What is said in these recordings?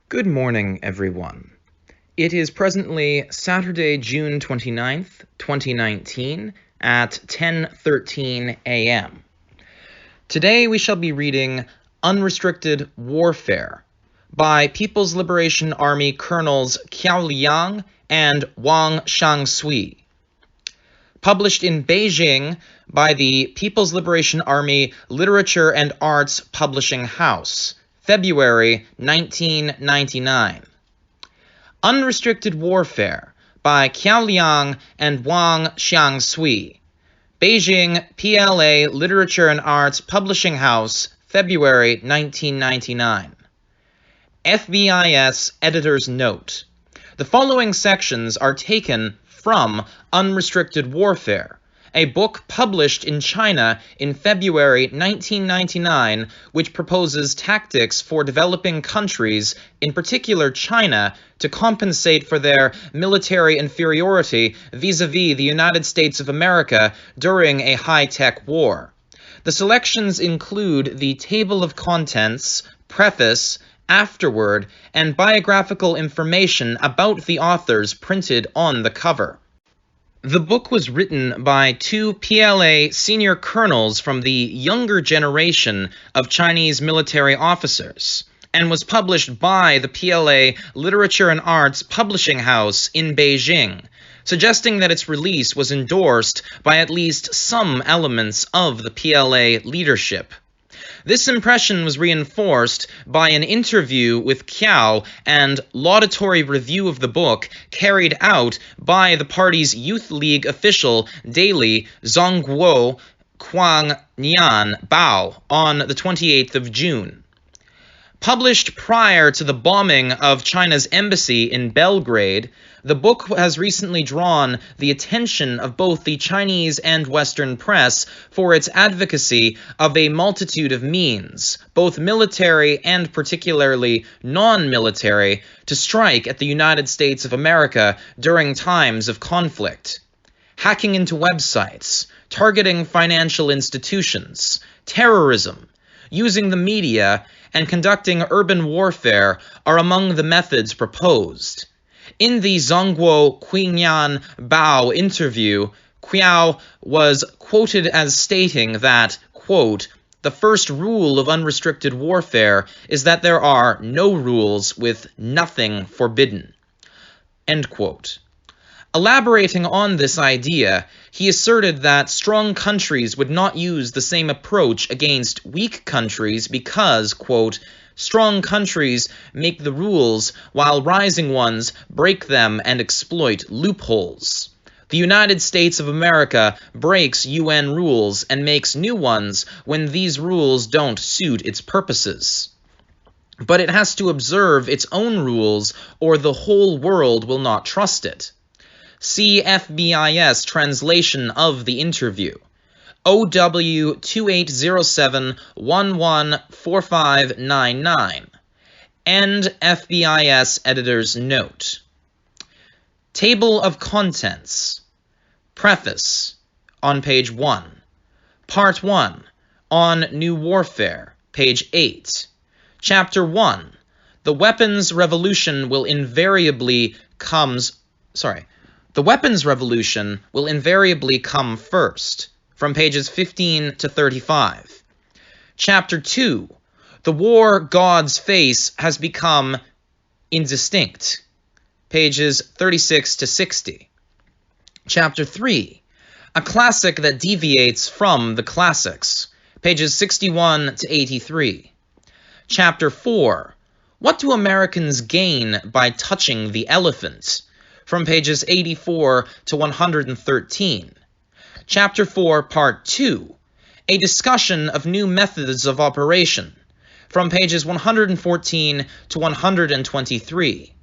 Good morning, everyone. It is presently Saturday, June 29th, 2019, at 10:13 a.m. Today we shall be reading Unrestricted Warfare by People's Liberation Army Colonels Qiao Liang and Wang Xiangsui. Published in Beijing by the People's Liberation Army Literature and Arts Publishing House, February 1999. Unrestricted Warfare by Qiao Liang and Wang Xiangsui. Beijing PLA Literature and Arts Publishing House, February 1999. FBIS Editor's Note. The following sections are taken from Unrestricted Warfare, a book published in China in February 1999, which proposes tactics for developing countries, in particular China, to compensate for their military inferiority vis-à-vis the United States of America during a high-tech war. The selections include the table of contents, preface, afterword, and biographical information about the authors printed on the cover. The book was written by two PLA senior colonels from the younger generation of Chinese military officers, and was published by the PLA Literature and Arts Publishing House in Beijing, suggesting that its release was endorsed by at least some elements of the PLA leadership. This impression was reinforced by an interview with Qiao and laudatory review of the book carried out by the party's Youth League official daily Zhongguo Quangnyan Bao on the 28th of June. Published prior to the bombing of China's embassy in Belgrade, the book has recently drawn the attention of both the Chinese and Western press for its advocacy of a multitude of means, both military and particularly non-military, to strike at the United States of America during times of conflict. Hacking into websites, targeting financial institutions, terrorism, using the media, and conducting urban warfare are among the methods proposed. In the Zhongguo Quangnyan Bao interview, Qiao was quoted as stating that, quote, "The first rule of unrestricted warfare is that there are no rules with nothing forbidden," end quote. Elaborating on this idea, he asserted that strong countries would not use the same approach against weak countries because, quote, "strong countries make the rules while rising ones break them and exploit loopholes. The United States of America breaks UN rules and makes new ones when these rules don't suit its purposes. But it has to observe its own rules or the whole world will not trust it." See FBIS translation of the interview. OW 2807114599. End FBIS Editor's Note. Table of Contents. Preface on page 1. Part 1 on New Warfare, page 8. Chapter 1. The weapons revolution will invariably come first, from pages 15 to 35. Chapter 2. The war God's face has become indistinct, pages 36 to 60. Chapter 3. A classic that deviates from the classics, pages 61 to 83. Chapter 4. What do Americans gain by touching the elephant? From pages 84 to 113. Chapter 4, Part 2, a discussion of new methods of operation, from pages 114 to 123.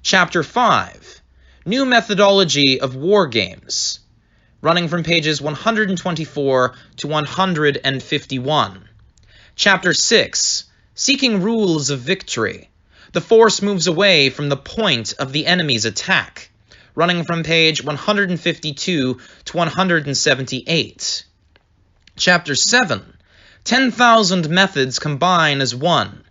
Chapter 5, new methodology of war games, running from pages 124 to 151. Chapter 6, seeking rules of victory. The force moves away from the point of the enemy's attack, running from page 152 to 178. Chapter 7, 10,000 methods combine as one.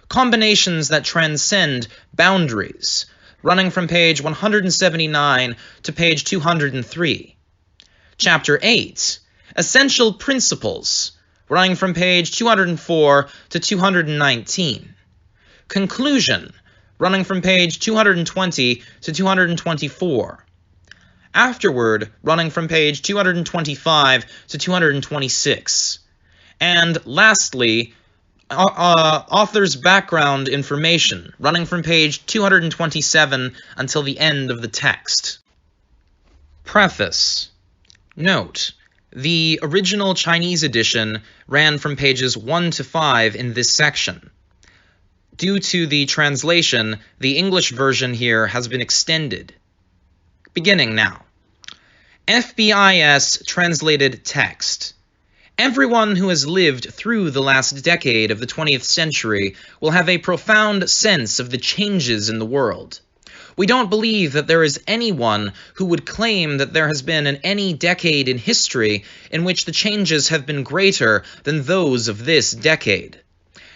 combinations that transcend boundaries, running from page 179 to page 203. Chapter 8, Essential Principles, running from page 204 to 219. Conclusion, running from page 220 to 224. Afterword, running from page 225 to 226. And lastly, author's background information, running from page 227 until the end of the text. Preface. Note: the original Chinese edition ran from pages 1 to 5 in this section. Due to the translation, the English version here has been extended. Beginning now. FBIS translated text. Everyone who has lived through the last decade of the 20th century will have a profound sense of the changes in the world. We don't believe that there is anyone who would claim that there has been any decade in history in which the changes have been greater than those of this decade.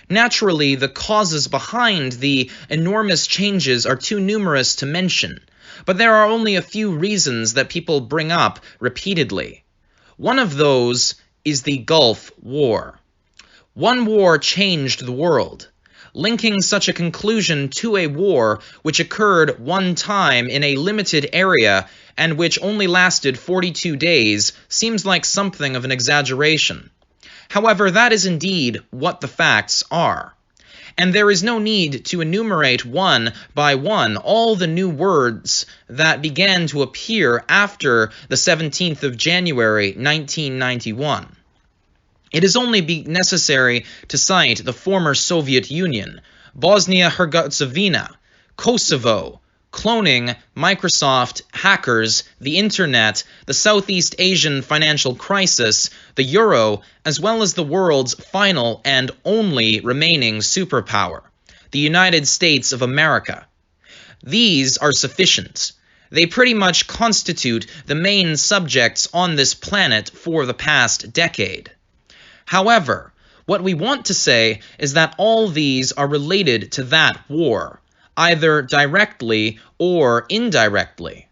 Naturally, the causes behind the enormous changes are too numerous to mention, but there are only a few reasons that people bring up repeatedly. One of those is the Gulf War. One war changed the world. Linking such a conclusion to a war which occurred one time in a limited area and which only lasted 42 days seems like something of an exaggeration. However, that is indeed what the facts are. And there is no need to enumerate one by one all the new words that began to appear after the 17th of January 1991. It is only necessary to cite the former Soviet Union, Bosnia-Herzegovina, Kosovo, cloning, Microsoft, hackers, the Internet, the Southeast Asian financial crisis, the euro, as well as the world's final and only remaining superpower, the United States of America. These are sufficient. They pretty much constitute the main subjects on this planet for the past decade. However, what we want to say is that all these are related to that war, either directly or indirectly.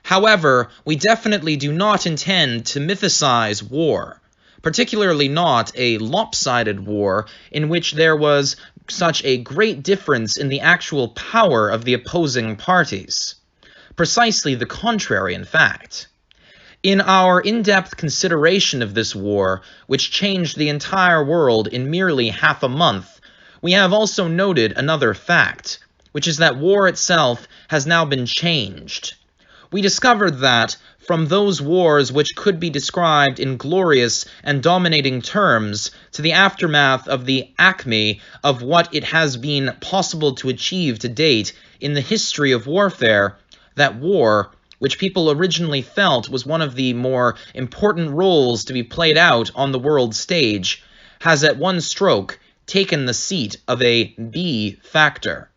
However, we definitely do not intend to mythicize war, particularly not a lopsided war in which there was such a great difference in the actual power of the opposing parties. Precisely the contrary, in fact. In our in-depth consideration of this war, which changed the entire world in merely half a month, we have also noted another fact, which is that war itself has now been changed. We discovered that, from those wars which could be described in glorious and dominating terms, to the aftermath of the acme of what it has been possible to achieve to date in the history of warfare, that war, which people originally felt was one of the more important roles to be played out on the world stage, has at one stroke taken the seat of a B factor.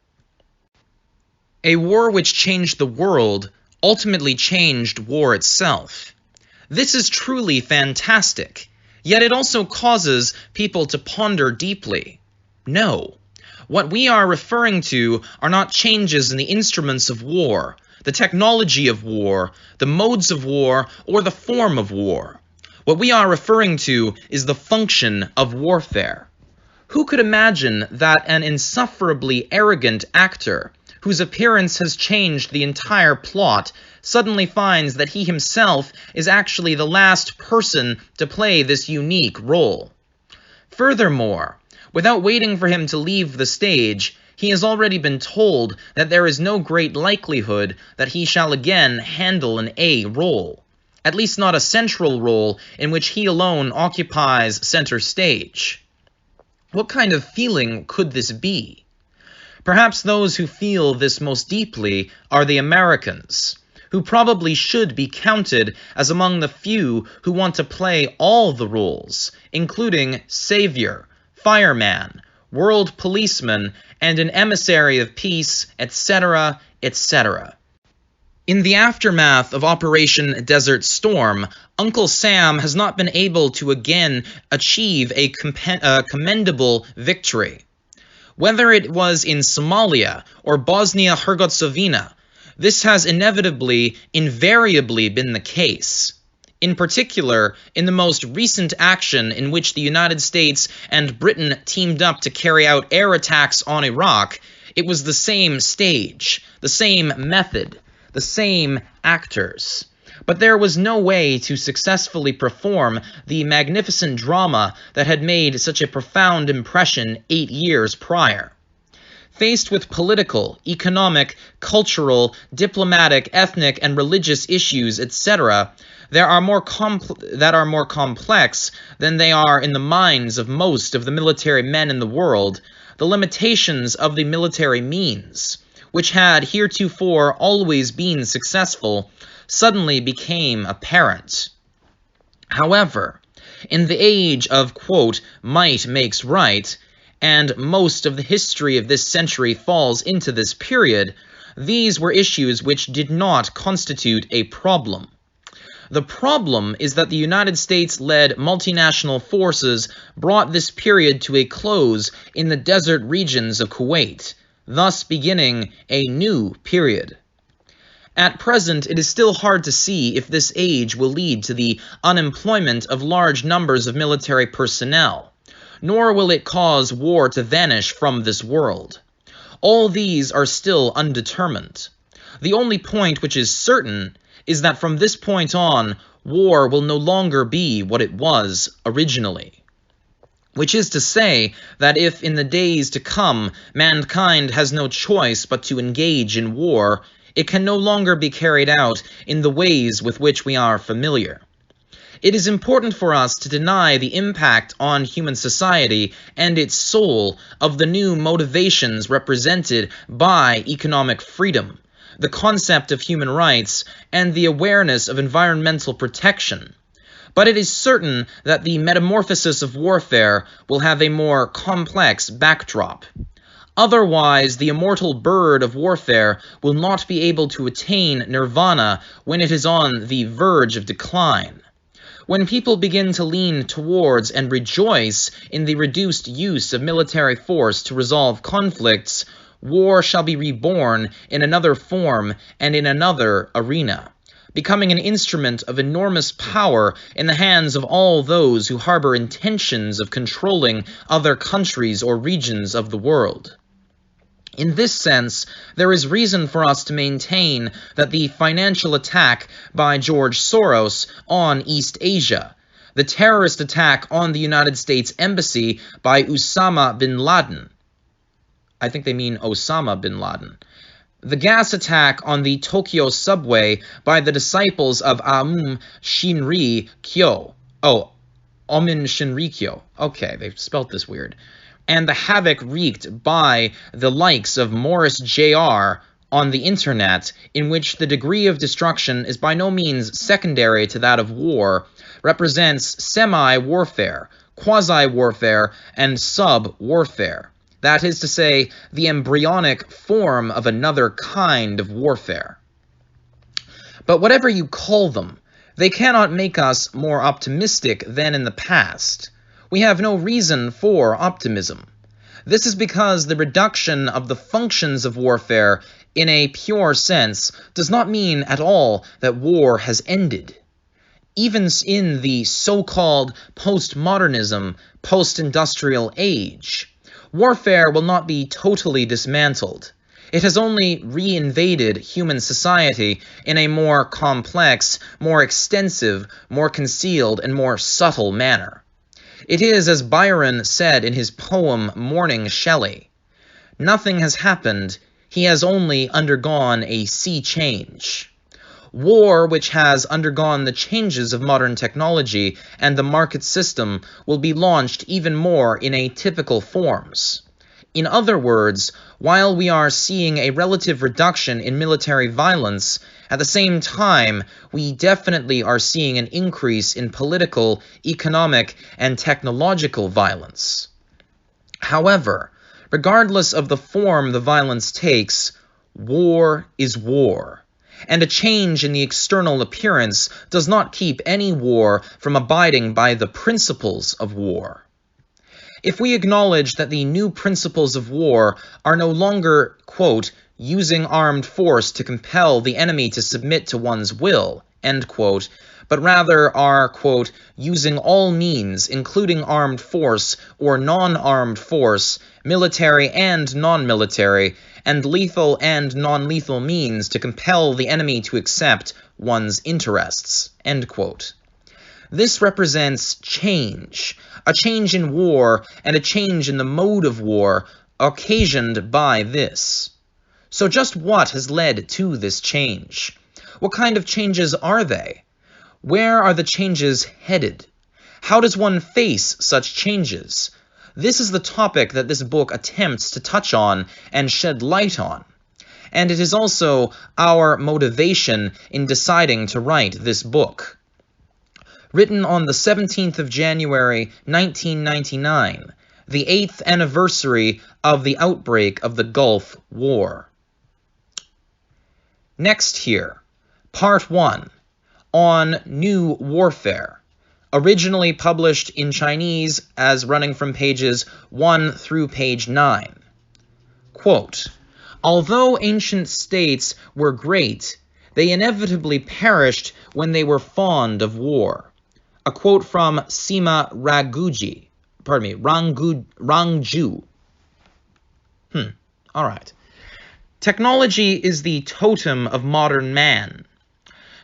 A war which changed the world ultimately changed war itself. This is truly fantastic, yet it also causes people to ponder deeply. No, what we are referring to are not changes in the instruments of war, the technology of war, the modes of war, or the form of war. What we are referring to is the function of warfare. Who could imagine that an insufferably arrogant actor, whose appearance has changed the entire plot, suddenly finds that he himself is actually the last person to play this unique role? Furthermore, without waiting for him to leave the stage, he has already been told that there is no great likelihood that he shall again handle an A role, at least not a central role in which he alone occupies center stage. What kind of feeling could this be? Perhaps those who feel this most deeply are the Americans, who probably should be counted as among the few who want to play all the roles, including savior, fireman, world policeman, and an emissary of peace, etc., etc. In the aftermath of Operation Desert Storm, Uncle Sam has not been able to again achieve a commendable victory. Whether it was in Somalia or Bosnia-Herzegovina, this has invariably been the case. In particular, in the most recent action in which the United States and Britain teamed up to carry out air attacks on Iraq, it was the same stage, the same method, the same actors. But there was no way to successfully perform the magnificent drama that had made such a profound impression 8 years prior. Faced with political, economic, cultural, diplomatic, ethnic, and religious issues, etc., that are more complex than they are in the minds of most of the military men in the world, the limitations of the military means, which had heretofore always been successful, suddenly became apparent. However, in the age of, quote, might makes right, and most of the history of this century falls into this period, these were issues which did not constitute a problem. The problem is that the United States-led multinational forces brought this period to a close in the desert regions of Kuwait, thus beginning a new period. At present, it is still hard to see if this age will lead to the unemployment of large numbers of military personnel, nor will it cause war to vanish from this world. All these are still undetermined. The only point which is certain is that from this point on, war will no longer be what it was originally. Which is to say that if in the days to come mankind has no choice but to engage in war, it can no longer be carried out in the ways with which we are familiar. It is important for us to deny the impact on human society and its soul of the new motivations represented by economic freedom, the concept of human rights, and the awareness of environmental protection. But it is certain that the metamorphosis of warfare will have a more complex backdrop. Otherwise, the immortal bird of warfare will not be able to attain nirvana when it is on the verge of decline. When people begin to lean towards and rejoice in the reduced use of military force to resolve conflicts, war shall be reborn in another form and in another arena, becoming an instrument of enormous power in the hands of all those who harbor intentions of controlling other countries or regions of the world. In this sense, there is reason for us to maintain that the financial attack by George Soros on East Asia, the terrorist attack on the United States Embassy by Osama bin Laden, I think they mean Osama bin Laden, the gas attack on the Tokyo subway by the disciples of Aum Shinri Qiao, Aum Shinri Qiao, okay, they've spelt this weird, and the havoc wreaked by the likes of Morris J.R. on the internet, in which the degree of destruction is by no means secondary to that of war, represents semi-warfare, quasi-warfare, and sub-warfare. That is to say, the embryonic form of another kind of warfare. But whatever you call them, they cannot make us more optimistic than in the past. We have no reason for optimism. This is because the reduction of the functions of warfare in a pure sense does not mean at all that war has ended. Even in the so-called postmodernism, post-industrial age, warfare will not be totally dismantled. It has only reinvaded human society in a more complex, more extensive, more concealed, and more subtle manner. It is as Byron said in his poem Morning Shelley, "Nothing has happened, he has only undergone a sea change." War, which has undergone the changes of modern technology and the market system, will be launched even more in atypical forms. In other words, while we are seeing a relative reduction in military violence, at the same time, we definitely are seeing an increase in political, economic, and technological violence. However, regardless of the form the violence takes, war is war, and a change in the external appearance does not keep any war from abiding by the principles of war. If we acknowledge that the new principles of war are no longer, quote, using armed force to compel the enemy to submit to one's will, end quote, but rather are, quote, using all means, including armed force or non-armed force, military and non-military, and lethal and non-lethal means to compel the enemy to accept one's interests, end quote. This represents change, a change in war and a change in the mode of war occasioned by this. So just what has led to this change? What kind of changes are they? Where are the changes headed? How does one face such changes? This is the topic that this book attempts to touch on and shed light on. And it is also our motivation in deciding to write this book. Written on the 17th of January, 1999, the 8th anniversary of the outbreak of the Gulf War. Next here, Part 1, on New Warfare, originally published in Chinese as running from pages 1 through page 9. Quote, although ancient states were great, they inevitably perished when they were fond of war. A quote from Sima Rangju. All right. Technology is the totem of modern man.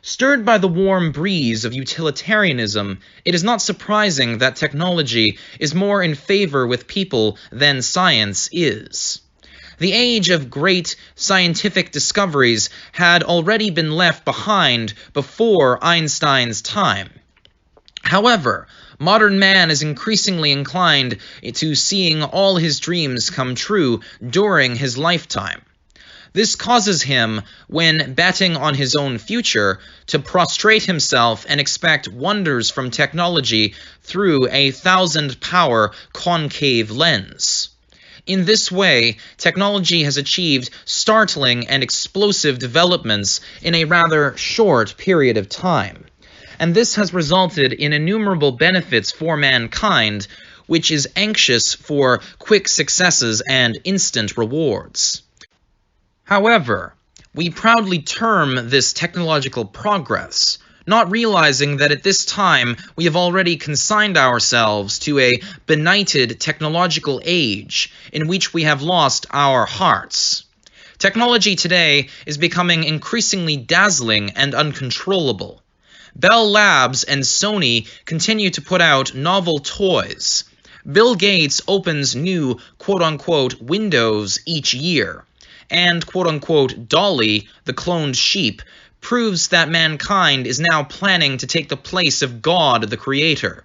Stirred by the warm breeze of utilitarianism, it is not surprising that technology is more in favor with people than science is. The age of great scientific discoveries had already been left behind before Einstein's time. However, modern man is increasingly inclined to seeing all his dreams come true during his lifetime. This causes him, when betting on his own future, to prostrate himself and expect wonders from technology through a 1,000-power concave lens. In this way, technology has achieved startling and explosive developments in a rather short period of time. And this has resulted in innumerable benefits for mankind, which is anxious for quick successes and instant rewards. However, we proudly term this technological progress, not realizing that at this time we have already consigned ourselves to a benighted technological age in which we have lost our hearts. Technology today is becoming increasingly dazzling and uncontrollable. Bell Labs and Sony continue to put out novel toys. Bill Gates opens new quote-unquote windows each year. And quote-unquote Dolly, the cloned sheep, proves that mankind is now planning to take the place of God the Creator.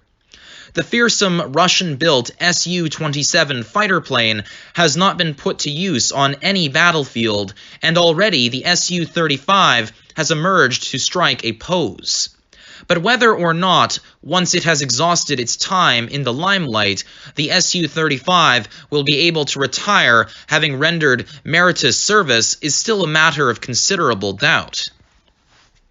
The fearsome Russian-built Su-27 fighter plane has not been put to use on any battlefield, and already the Su-35 has emerged to strike a pose. But whether or not, once it has exhausted its time in the limelight, the Su-35 will be able to retire having rendered meritorious service is still a matter of considerable doubt.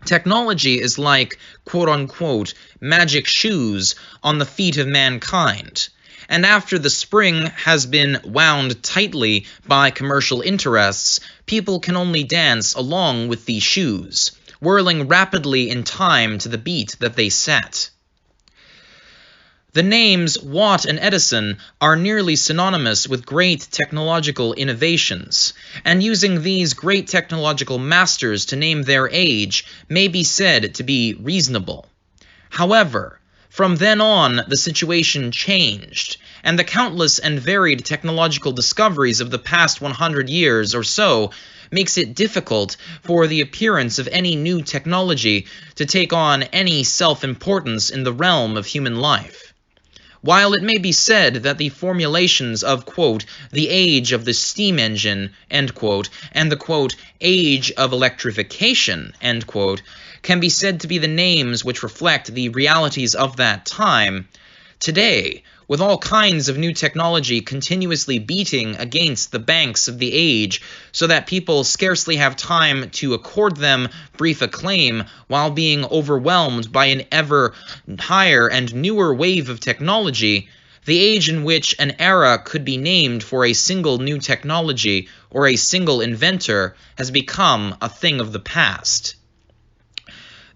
Technology is like, quote-unquote, magic shoes on the feet of mankind. And after the spring has been wound tightly by commercial interests, people can only dance along with these shoes, whirling rapidly in time to the beat that they set. The names Watt and Edison are nearly synonymous with great technological innovations, and using these great technological masters to name their age may be said to be reasonable. However, from then on, the situation changed, and the countless and varied technological discoveries of the past 100 years or so makes it difficult for the appearance of any new technology to take on any self-importance in the realm of human life. While it may be said that the formulations of, quote, the age of the steam engine, end quote, and the, quote, age of electrification, end quote, can be said to be the names which reflect the realities of that time, today, with all kinds of new technology continuously beating against the banks of the age, so that people scarcely have time to accord them brief acclaim while being overwhelmed by an ever higher and newer wave of technology, the age in which an era could be named for a single new technology or a single inventor, has become a thing of the past.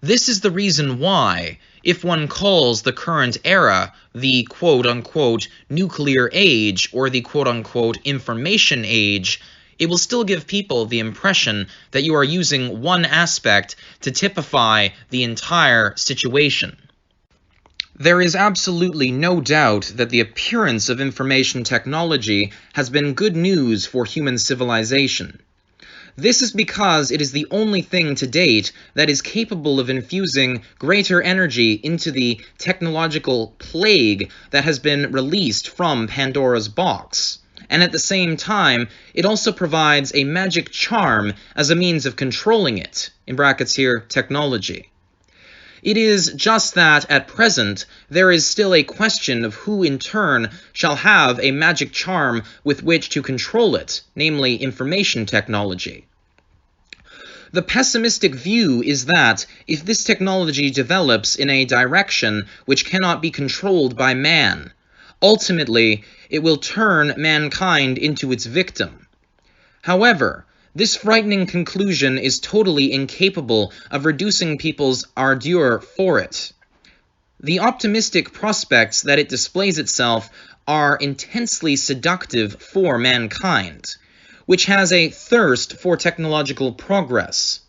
This is the reason why, if one calls the current era the quote-unquote nuclear age or the quote-unquote information age, it will still give people the impression that you are using one aspect to typify the entire situation. There is absolutely no doubt that the appearance of information technology has been good news for human civilization. This is because it is the only thing to date that is capable of infusing greater energy into the technological plague that has been released from Pandora's box. And at the same time, it also provides a magic charm as a means of controlling it, in brackets here, technology. It is just that, at present, there is still a question of who in turn shall have a magic charm with which to control it, namely information technology. The pessimistic view is that, if this technology develops in a direction which cannot be controlled by man, ultimately it will turn mankind into its victim. However, this frightening conclusion is totally incapable of reducing people's ardor for it. The optimistic prospects that it displays itself are intensely seductive for mankind, which has a thirst for technological progress.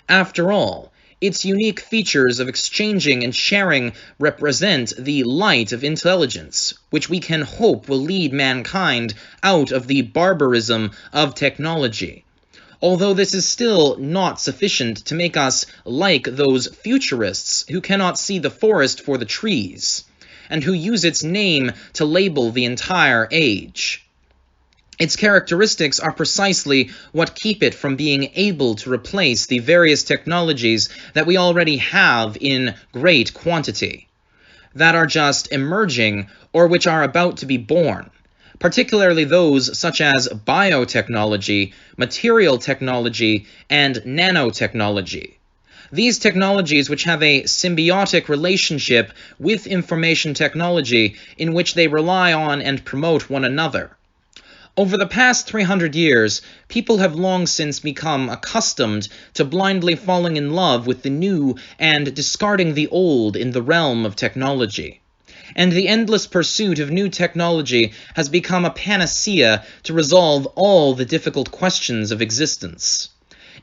After all, its unique features of exchanging and sharing represent the light of intelligence, which we can hope will lead mankind out of the barbarism of technology. Although this is still not sufficient to make us like those futurists who cannot see the forest for the trees, and who use its name to label the entire age. Its characteristics are precisely what keep it from being able to replace the various technologies that we already have in great quantity, that are just emerging or which are about to be born, particularly those such as biotechnology, material technology, and nanotechnology. These technologies, which have a symbiotic relationship with information technology in which they rely on and promote one another. Over the past 300 years, people have long since become accustomed to blindly falling in love with the new and discarding the old in the realm of technology. And the endless pursuit of new technology has become a panacea to resolve all the difficult questions of existence.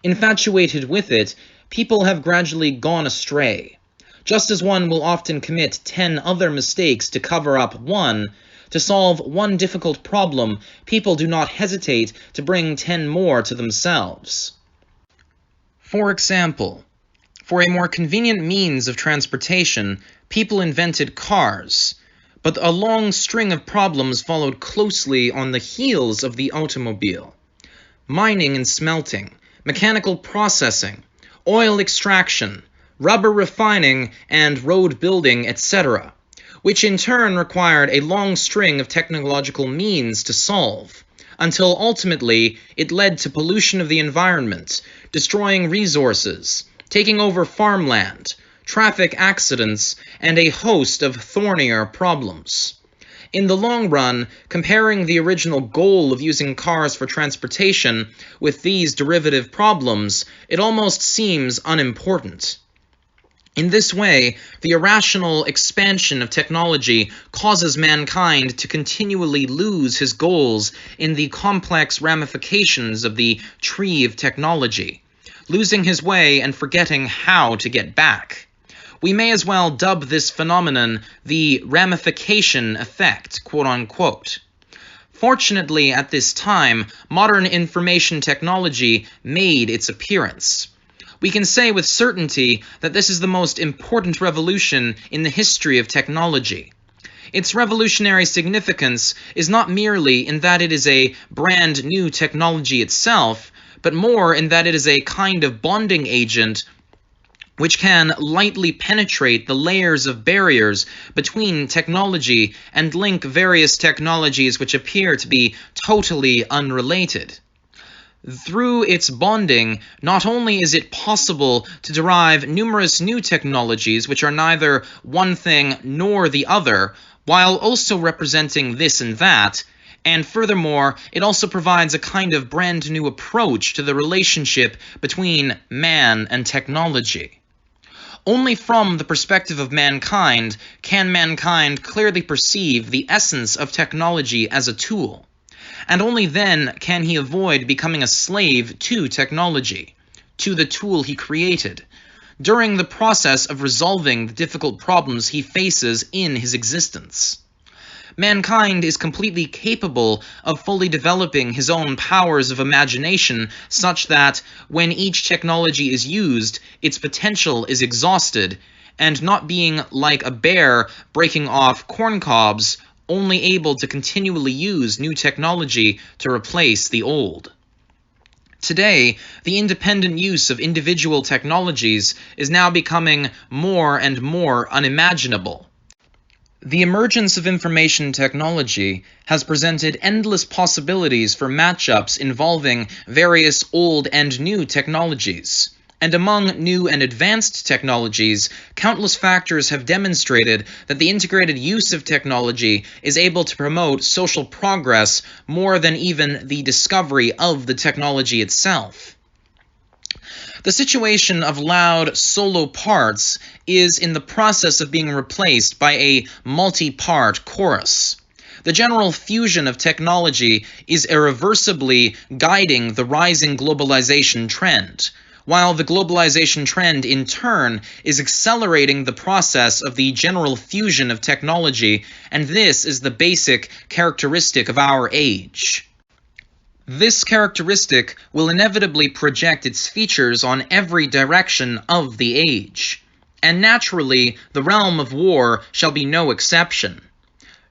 Infatuated with it, people have gradually gone astray. Just as one will often commit 10 other mistakes to cover up one, to solve one difficult problem, people do not hesitate to bring 10 more to themselves. For example, for a more convenient means of transportation, people invented cars, but a long string of problems followed closely on the heels of the automobile. Mining and smelting, mechanical processing, oil extraction, rubber refining, and road building, etc., which in turn required a long string of technological means to solve, until ultimately it led to pollution of the environment, destroying resources, taking over farmland, traffic accidents, and a host of thornier problems. In the long run, comparing the original goal of using cars for transportation with these derivative problems, it almost seems unimportant. In this way, the irrational expansion of technology causes mankind to continually lose his goals in the complex ramifications of the tree of technology, losing his way and forgetting how to get back. We may as well dub this phenomenon the ramification effect, quote-unquote. Fortunately, at this time, modern information technology made its appearance. We can say with certainty that this is the most important revolution in the history of technology. Its revolutionary significance is not merely in that it is a brand new technology itself, but more in that it is a kind of bonding agent which can lightly penetrate the layers of barriers between technology and link various technologies which appear to be totally unrelated. Through its bonding, not only is it possible to derive numerous new technologies which are neither one thing nor the other, while also representing this and that, and furthermore, it also provides a kind of brand new approach to the relationship between man and technology. Only from the perspective of mankind can mankind clearly perceive the essence of technology as a tool, and only then can he avoid becoming a slave to technology, to the tool he created, during the process of resolving the difficult problems he faces in his existence. Mankind is completely capable of fully developing his own powers of imagination such that, when each technology is used, its potential is exhausted, and not being like a bear breaking off corn cobs, only able to continually use new technology to replace the old. Today, the independent use of individual technologies is now becoming more and more unimaginable. The emergence of information technology has presented endless possibilities for matchups involving various old and new technologies. And among new and advanced technologies, countless factors have demonstrated that the integrated use of technology is able to promote social progress more than even the discovery of the technology itself. The situation of loud solo parts is in the process of being replaced by a multi-part chorus. The general fusion of technology is irreversibly guiding the rising globalization trend, while the globalization trend in turn is accelerating the process of the general fusion of technology, and this is the basic characteristic of our age. This characteristic will inevitably project its features on every direction of the age, and naturally the realm of war shall be no exception.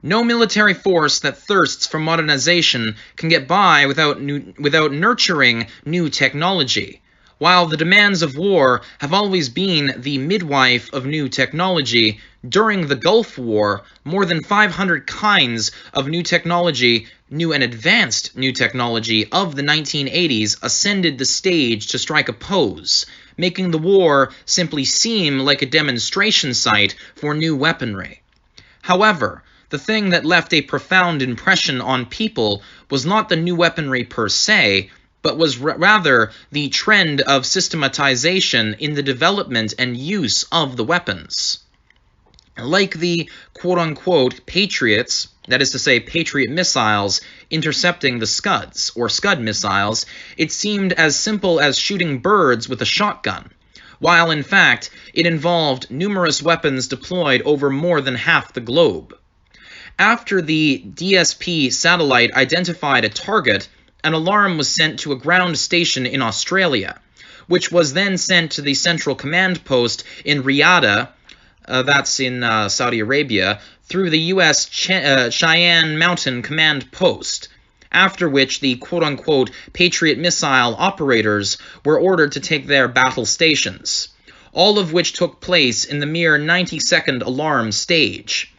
No military force that thirsts for modernization can get by without nurturing new technology, while the demands of war have always been the midwife of new technology. During the Gulf War, more than 500 kinds of new technology, new and advanced new technology of the 1980s ascended the stage to strike a pose, making the war simply seem like a demonstration site for new weaponry. However, the thing that left a profound impression on people was not the new weaponry per se, but was rather the trend of systematization in the development and use of the weapons. Like the quote-unquote Patriots, that is to say Patriot missiles, intercepting the Scuds, or Scud missiles, it seemed as simple as shooting birds with a shotgun, while in fact it involved numerous weapons deployed over more than half the globe. After the DSP satellite identified a target, an alarm was sent to a ground station in Australia, which was then sent to the Central Command Post in Riyadh, that's in Saudi Arabia, through the U.S. Cheyenne Mountain Command Post, after which the quote-unquote Patriot missile operators were ordered to take their battle stations, all of which took place in the mere 90-second alarm stage,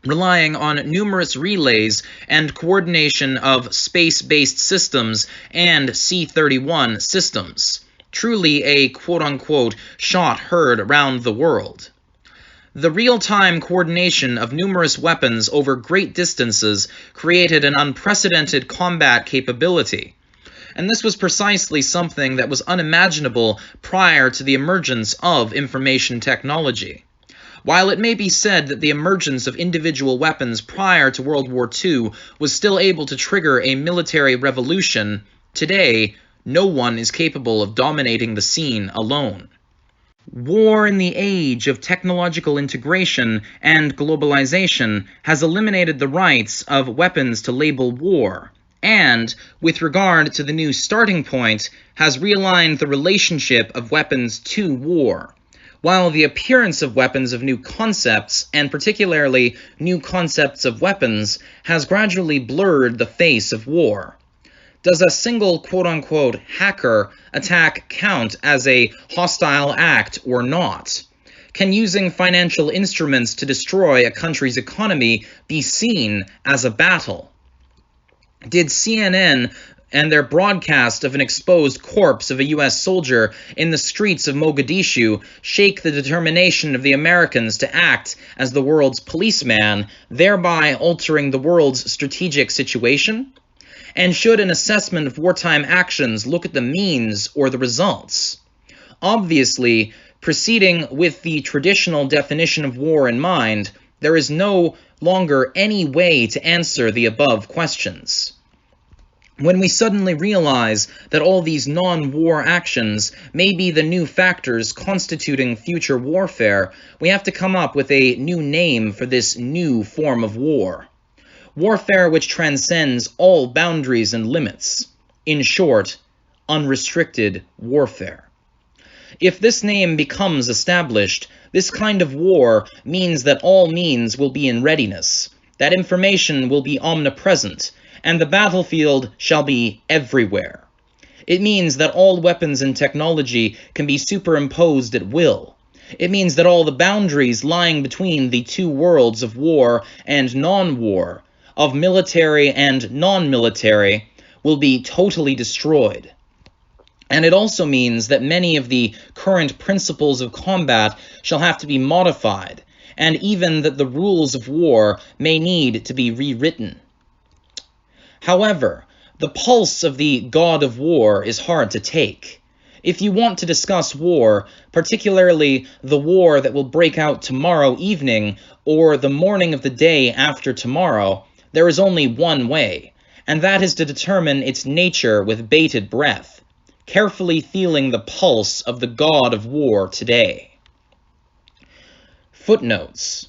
relying on numerous relays and coordination of space-based systems and C-31 systems, truly a quote-unquote shot heard around the world. The real-time coordination of numerous weapons over great distances created an unprecedented combat capability, and this was precisely something that was unimaginable prior to the emergence of information technology. While it may be said that the emergence of individual weapons prior to World War II was still able to trigger a military revolution, today no one is capable of dominating the scene alone. War in the age of technological integration and globalization has eliminated the rights of weapons to label war, and, with regard to the new starting point, has realigned the relationship of weapons to war, while the appearance of weapons of new concepts, and particularly new concepts of weapons, has gradually blurred the face of war. Does a single quote-unquote hacker attack count as a hostile act or not? Can using financial instruments to destroy a country's economy be seen as a battle? Did CNN and their broadcast of an exposed corpse of a U.S. soldier in the streets of Mogadishu shake the determination of the Americans to act as the world's policeman, thereby altering the world's strategic situation? And should an assessment of wartime actions look at the means or the results? Obviously, proceeding with the traditional definition of war in mind, there is no longer any way to answer the above questions. When we suddenly realize that all these non-war actions may be the new factors constituting future warfare, we have to come up with a new name for this new form of war. Warfare which transcends all boundaries and limits. In short, unrestricted warfare. If this name becomes established, this kind of war means that all means will be in readiness, that information will be omnipresent, and the battlefield shall be everywhere. It means that all weapons and technology can be superimposed at will. It means that all the boundaries lying between the two worlds of war and non-war, of military and non-military, will be totally destroyed. And it also means that many of the current principles of combat shall have to be modified, and even that the rules of war may need to be rewritten. However, the pulse of the god of war is hard to take. If you want to discuss war, particularly the war that will break out tomorrow evening or the morning of the day after tomorrow, there is only one way, and that is to determine its nature with bated breath, carefully feeling the pulse of the god of war today. Footnotes.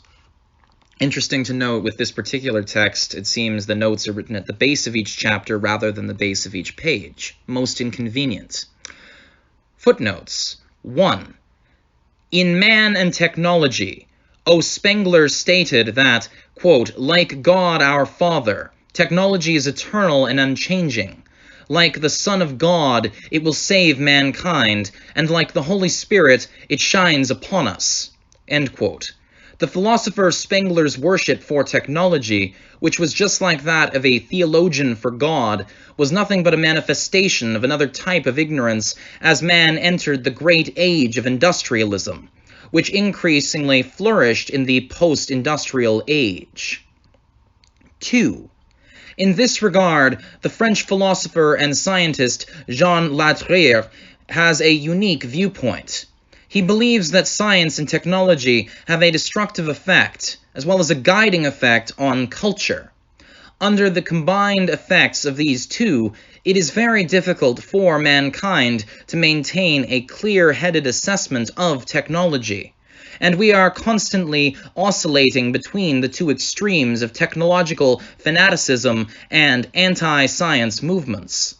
Interesting to note, with this particular text, it seems the notes are written at the base of each chapter rather than the base of each page. Most inconvenient. Footnotes. 1. In Man and Technology, O. Spengler stated that, quote, like God our Father, technology is eternal and unchanging. Like the Son of God, it will save mankind, and like the Holy Spirit, it shines upon us. End quote. The philosopher Spengler's worship for technology, which was just like that of a theologian for God, was nothing but a manifestation of another type of ignorance as man entered the great age of industrialism, which increasingly flourished in the post-industrial age. 2. In this regard, the French philosopher and scientist Jean Latreille has a unique viewpoint. He believes that science and technology have a destructive effect, as well as a guiding effect on culture. Under the combined effects of these two, it is very difficult for mankind to maintain a clear-headed assessment of technology, and we are constantly oscillating between the two extremes of technological fanaticism and anti-science movements.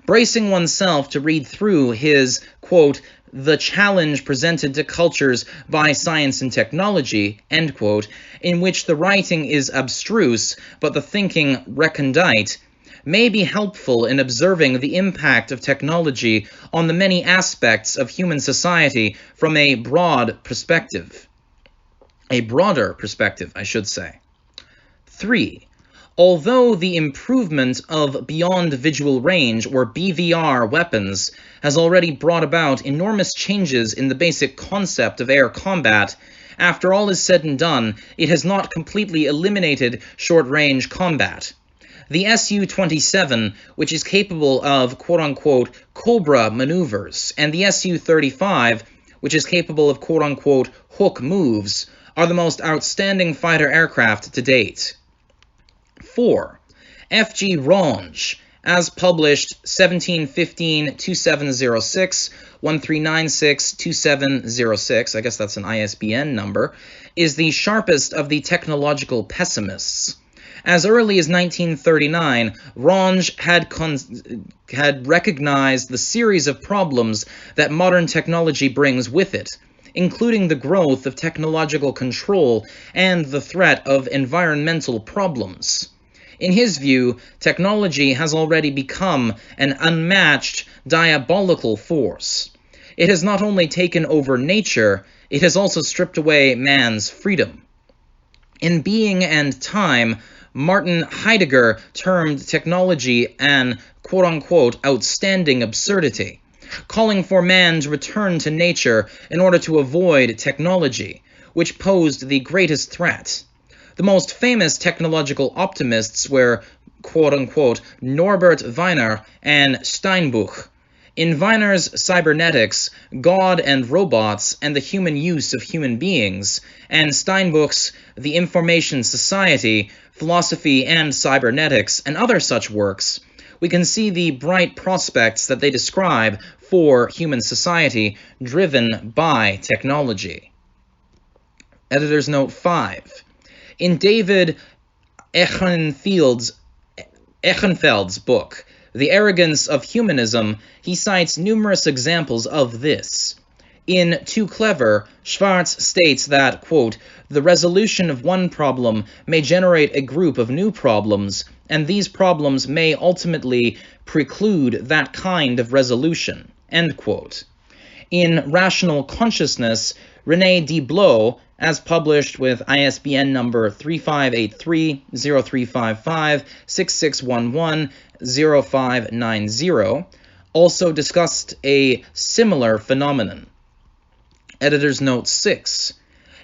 Bracing oneself to read through his, quote, the challenge presented to cultures by science and technology, end quote, in which the writing is abstruse but the thinking recondite, may be helpful in observing the impact of technology on the many aspects of human society from a broad perspective. A broader perspective, I should say. 3. Although the improvement of beyond visual range, or BVR, weapons has already brought about enormous changes in the basic concept of air combat, after all is said and done, it has not completely eliminated short-range combat. The Su-27, which is capable of quote-unquote Cobra maneuvers, and the Su-35, which is capable of quote-unquote hook moves, are the most outstanding fighter aircraft to date. 4. F.G. Ronge, as published 1715-2706, 1396-2706, I guess that's an ISBN number, is the sharpest of the technological pessimists. As early as 1939, Ronge had recognized the series of problems that modern technology brings with it, including the growth of technological control and the threat of environmental problems. In his view, technology has already become an unmatched, diabolical force. It has not only taken over nature, it has also stripped away man's freedom. In Being and Time, Martin Heidegger termed technology an quote-unquote outstanding absurdity, calling for man to return to nature in order to avoid technology, which posed the greatest threat. The most famous technological optimists were quote-unquote Norbert Wiener and Steinbuch. In Wiener's Cybernetics, God and Robots and the Human Use of Human Beings, and Steinbuch's The Information Society, Philosophy and Cybernetics, and other such works, we can see the bright prospects that they describe for human society driven by technology. Editor's Note 5. In David Eichenfeld's book, The Arrogance of Humanism, he cites numerous examples of this. In Too Clever, Schwartz states that, quote, the resolution of one problem may generate a group of new problems, and these problems may ultimately preclude that kind of resolution, end quote. In Rational Consciousness, René Diblow, as published with ISBN number 3583-0355-6611-0590, also discussed a similar phenomenon. Editor's Note 6.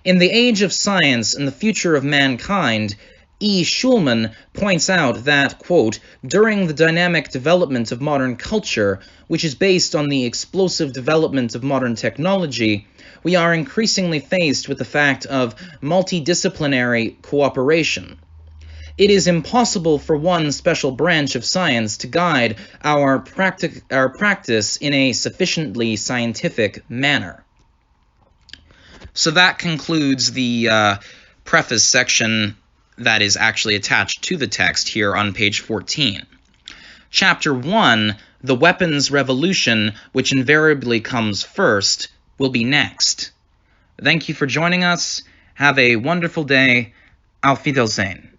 In The Age of Science and the Future of Mankind, E. Schulman points out that, quote, during the dynamic development of modern culture, which is based on the explosive development of modern technology, we are increasingly faced with the fact of multidisciplinary cooperation. It is impossible for one special branch of science to guide our practice in a sufficiently scientific manner. So that concludes the preface section that is actually attached to the text here on page 14. Chapter 1, The Weapons Revolution, which invariably comes first, will be next. Thank you for joining us. Have a wonderful day. Auf Wiedersehen.